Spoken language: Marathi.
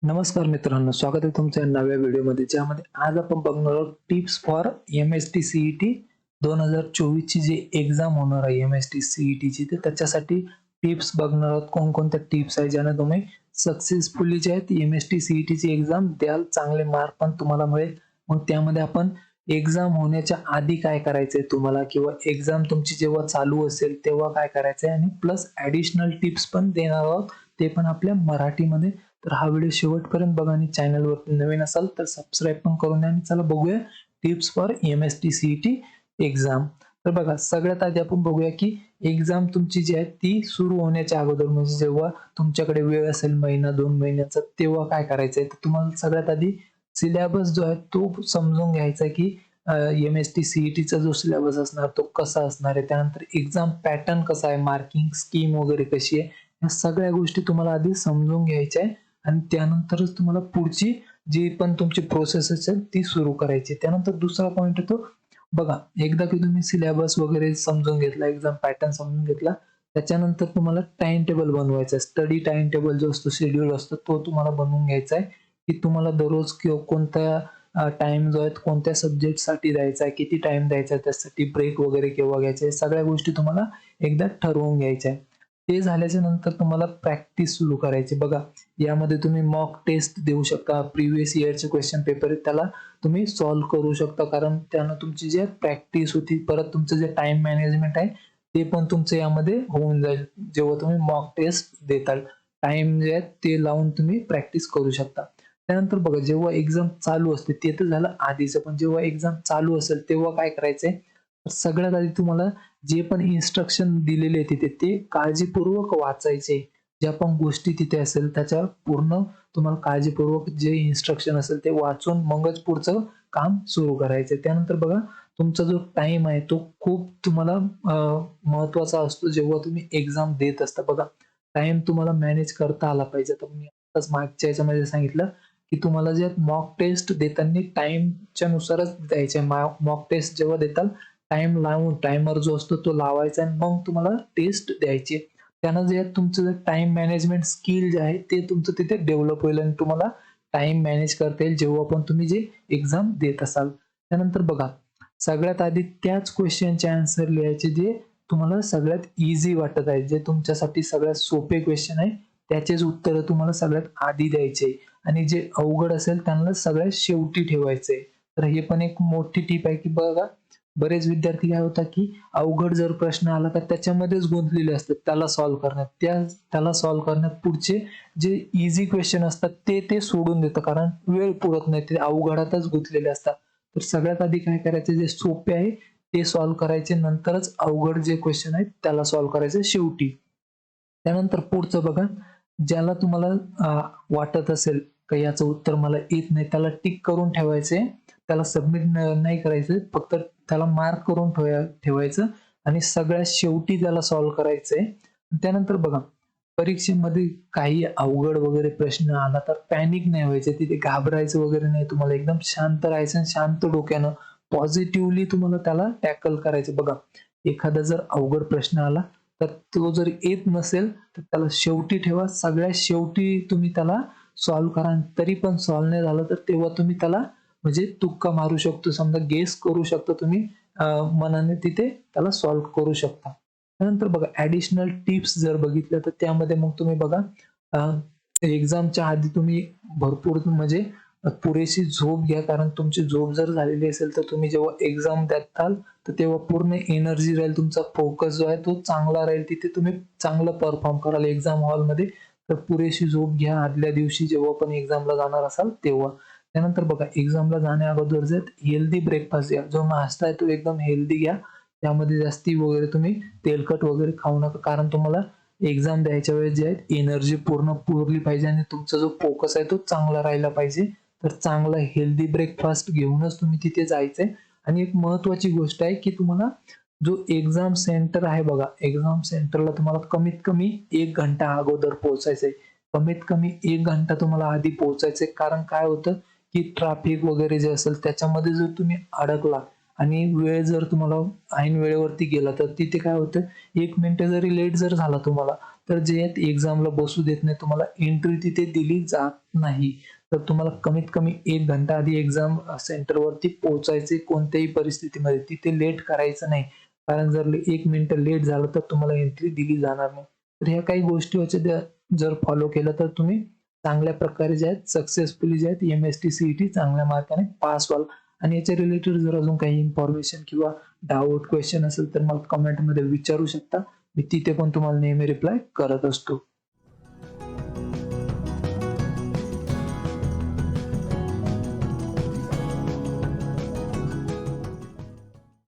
नमस्कार मित्रांनो, स्वागत आहे तुमच्या नव्या व्हिडिओमध्ये, ज्यामध्ये आज आपण बघणार आहोत टिप्स फॉर MST CET 2024 ची जी एक्झाम होणार आहे MST CET ची, तर त्याच्यासाठी टिप्स बघणार आहोत. कोणकोणत्या टिप्स आहे ज्याने तुम्ही सक्सेसफुली जे आहे MST CET ची एक्झाम द्याल, चांगले मार्क पण तुम्हाला मिळेल. मग त्यामध्ये आपण एक्झाम होण्याच्या आधी काय करायचंय तुम्हाला, किंवा एक्झाम तुमची जेव्हा चालू असेल तेव्हा काय करायचंय, आणि प्लस ॲडिशनल टिप्स पण देणार आहोत, ते पण आपल्या मराठीमध्ये. तर हा व्हिडिओ शेवटपर्यंत बघा, आणि चॅनलवरती नवीन असाल तर सबस्क्राईब पण करून द्या. आणि चला बघूया tips for MST CET exam. तर बघा, सगळ्यात आधी आपण बघूया की एक्झाम तुमची जी आहे ती सुरू होण्याच्या अगोदर, म्हणजे जेव्हा तुमच्याकडे वेळ असेल महिना 2 महिन्याचा, तेव्हा काय करायचंय, तर तुम्हाला सगळ्यात आधी सिलेबस जो आहे तो समजून घ्यायचा आहे की MST CET चा जो सिलेबस असणार तो कसा असणार आहे. त्यानंतर एक्झाम पॅटर्न कसा आहे, मार्किंग स्कीम वगैरे कशी आहे, या सगळ्या गोष्टी तुम्हाला आधी समजून घ्यायच्या आहे. आणि त्यानंतरच तुम्हाला पुढची जी पण तुमची प्रोसेस असेल ती सुरू करायची. त्यानंतर दुसरा पॉइंट येतो, बघा, एकदा की तुम्ही सिलेबस वगैरे समजून घेतला, एक्झाम पॅटर्न समजून घेतला, त्याच्यानंतर तुम्हाला टाइम टेबल बनवायचा आहे. स्टडी टाइम टेबल जो असतो, शेड्यूल असतो, तो तुम्हाला बनवून घ्यायचा आहे की तुम्हाला दररोज किंवा कोणत्या टाइम जो आहे कोणत्या सब्जेक्टसाठी द्यायचा आहे, किती टाइम द्यायचा आहे, त्यासाठी ब्रेक वगैरे केव्हा घ्यायचे आहे, सगळ्या गोष्टी तुम्हाला एकदा ठरवून घ्यायच्या आहे. ते झाल्याच्या नंतर तुम्हाला प्रॅक्टिस सुरू करायची. बघा, यामध्ये तुम्ही मॉक टेस्ट देऊ शकता. प्रिव्हियस इयरचे क्वेश्चन पेपर आहेत त्याला तुम्ही सॉल्व्ह करू शकता, कारण त्यानं तुमची जी प्रॅक्टिस होती. परत तुमचं जे टाइम मॅनेजमेंट आहे ते पण तुमचं यामध्ये होऊन जाईल. जेव्हा तुम्ही मॉक टेस्ट देताल, टाइम जे आहे ते लावून तुम्ही प्रॅक्टिस करू शकता. त्यानंतर बघा, जेव्हा एक्झाम चालू असते, ते तर झालं आधीचं, पण जेव्हा एक्झाम चालू असेल तेव्हा काय करायचंय, तर सगळ्यात आधी तुम्हाला जे पण इन्स्ट्रक्शन दिलेले तिथे ते काळजीपूर्वक वाचायचे. ज्या पण गोष्टी तिथे असेल त्याच्यावर पूर्ण तुम्हाला काळजीपूर्वक जे इन्स्ट्रक्शन असेल ते वाचून मगच पुढचं काम सुरू करायचं. त्यानंतर बघा, तुमचा जो टाइम आहे तो खूप तुम्हाला महत्वाचा असतो जेव्हा तुम्ही एक्झाम देत असता. बघा, टाइम तुम्हाला मॅनेज करता आला पाहिजे. तर मी आताच मागच्या याच्यामध्ये सांगितलं की तुम्हाला जे मॉक टेस्ट देताना टाइमच्या नुसारच द्यायचे. मॉक टेस्ट जेव्हा देताल, टाइम लावून, टायमर जो असतो तो लावायचा, आणि मग तुम्हाला टेस्ट द्यायची. त्यानं जे तुमचं जे टाइम मॅनेजमेंट स्किल जे आहे ते तुमचं तिथे डेव्हलप होईल, आणि तुम्हाला टाइम मॅनेज करता येईल जेव्हा पण तुम्ही जे एक्झाम देत असाल. त्यानंतर बघा, सगळ्यात आधी त्याच क्वेश्चनचे आन्सर लिहायचे जे तुम्हाला सगळ्यात इझी वाटत आहे, जे तुमच्यासाठी सगळ्यात सोपे क्वेश्चन आहे त्याचेच उत्तर तुम्हाला सगळ्यात आधी द्यायचे, आणि जे अवघड असेल त्यांना सगळ्यात शेवटी ठेवायचे. तर हे पण एक मोठी टीप आहे की बघा, बरेच विद्यार्थी काय होतात की अवघड जर प्रश्न आला तर त्याच्यामध्येच गुंतलेले असतात, त्याला सॉल्व्ह करण्यात, त्याला सॉल्व्ह करण्यात पुढचे जे इझी क्वेश्चन असतात ते सोडून देतात, कारण वेळ पुरत नाही, ते अवघडातच गुंतलेले असतात. तर सगळ्यात आधी काय करायचे, जे सोपे आहे ते सॉल्व्ह करायचे, नंतरच अवघड जे क्वेश्चन आहेत त्याला सॉल्व्ह करायचे शेवटी. त्यानंतर पुढचं बघा, ज्याला तुम्हाला वाटत असेल की याचं उत्तर मला येत नाही, त्याला टिक करून ठेवायचे, त्याला सबमिट नाही करायचं, फक्त त्याला मार्क करून ठेवायचं, आणि सगळ्यात शेवटी त्याला सॉल्व्ह करायचंय. त्यानंतर बघा, परीक्षेमध्ये काही अवघड वगैरे प्रश्न आला तर पॅनिक नाही व्हायचं, तिथे घाबरायचं वगैरे नाही. तुम्हाला एकदम शांत राहायचं, आणि शांत डोक्यानं पॉझिटिव्हली तुम्हाला त्याला टॅकल करायचं. बघा, एखादा जर अवघड प्रश्न आला तर तो जर येत नसेल तर त्याला शेवटी ठेवा, सगळ्यात शेवटी तुम्ही त्याला सॉल्व्ह करा. तरी पण सॉल्व्ह नाही झालं तर तेव्हा तुम्ही त्याला म्हणजे तुक्का मारू शकतो, समजा गेस करू शकता तुम्ही, मनाने तिथे त्याला सॉल्व्ह करू शकता. त्यानंतर बघा, ऍडिशनल टिप्स जर बघितल्या तर त्यामध्ये मग तुम्ही बघा, एक्झामच्या आधी तुम्ही भरपूर म्हणजे पुरेशी झोप घ्या, कारण तुमची झोप जर झालेली असेल तर तुम्ही जेव्हा एक्झाम द्याल तर तेव्हा पूर्ण एनर्जी राहील, तुमचा फोकस जो आहे तो चांगला राहील, तिथे तुम्ही चांगलं परफॉर्म कराल एक्झाम हॉलमध्ये. तर पुरेशी झोप घ्या आदल्या दिवशी जेव्हा पण एक्झामला जाणार असाल तेव्हा. त्यानंतर बघा, एक्झामला जाण्या अगोदर जर हेल्दी ब्रेकफास्ट घ्या, जो नाश्ता आहे तो एकदम हेल्दी घ्या. त्यामध्ये जास्ती वगैरे तुम्ही तेलकट वगैरे खाऊ नका, कारण तुम्हाला एक्झाम द्यायच्या वेळेस जे आहे एनर्जी पूर्ण पुरली पाहिजे, आणि तुमचा जो फोकस आहे तो चांगला राहिला पाहिजे. तर चांगला हेल्दी ब्रेकफास्ट घेऊनच तुम्ही तिथे जायचंय. आणि एक महत्वाची गोष्ट आहे की तुम्हाला जो एक्झाम सेंटर आहे, बघा, एक्झाम सेंटरला तुम्हाला कमीत कमी 1 घंटा अगोदर पोहोचायचंय. कमीत कमी 1 घंटा तुम्हाला आधी पोहोचायचंय, कारण काय होतं की ट्रॅफिक वगैरे जे असेल त्याच्यामध्ये जर तुम्ही अडकला आणि वेळ जर तुम्हाला ऐन वेळेवरती गेला तर तिथे काय होतं, 1 मिनिट जरी लेट जर झाला तुम्हाला तर जे आहेत एक्झामला बसू देत नाही, तुम्हाला एंट्री तिथे दिली जात नाही. तर तुम्हाला कमीत कमी 1 घंटा आधी एक्झाम सेंटरवरती पोहोचायचे कोणत्याही परिस्थितीमध्ये. तिथे लेट करायचं नाही. कारण जर 1 मिनिटं लेट झालं तर तुम्हाला एंट्री दिली जाणार नाही. तर ह्या काही गोष्टी होत्या त्या जर फॉलो केलं तर तुम्ही चांगल्या प्रकारे जे आहेत सक्सेसफुली जे आहेत MST CET चांगल्या मार्काने पास व्हाल. आणि याच्या रिलेटेड जर अजून काही इन्फॉर्मेशन किंवा डाऊट, क्वेश्चन असेल तर मला कमेंटमध्ये विचारू शकता. मी तिथे पण तुम्हाला नेहमी रिप्लाय करत असतो.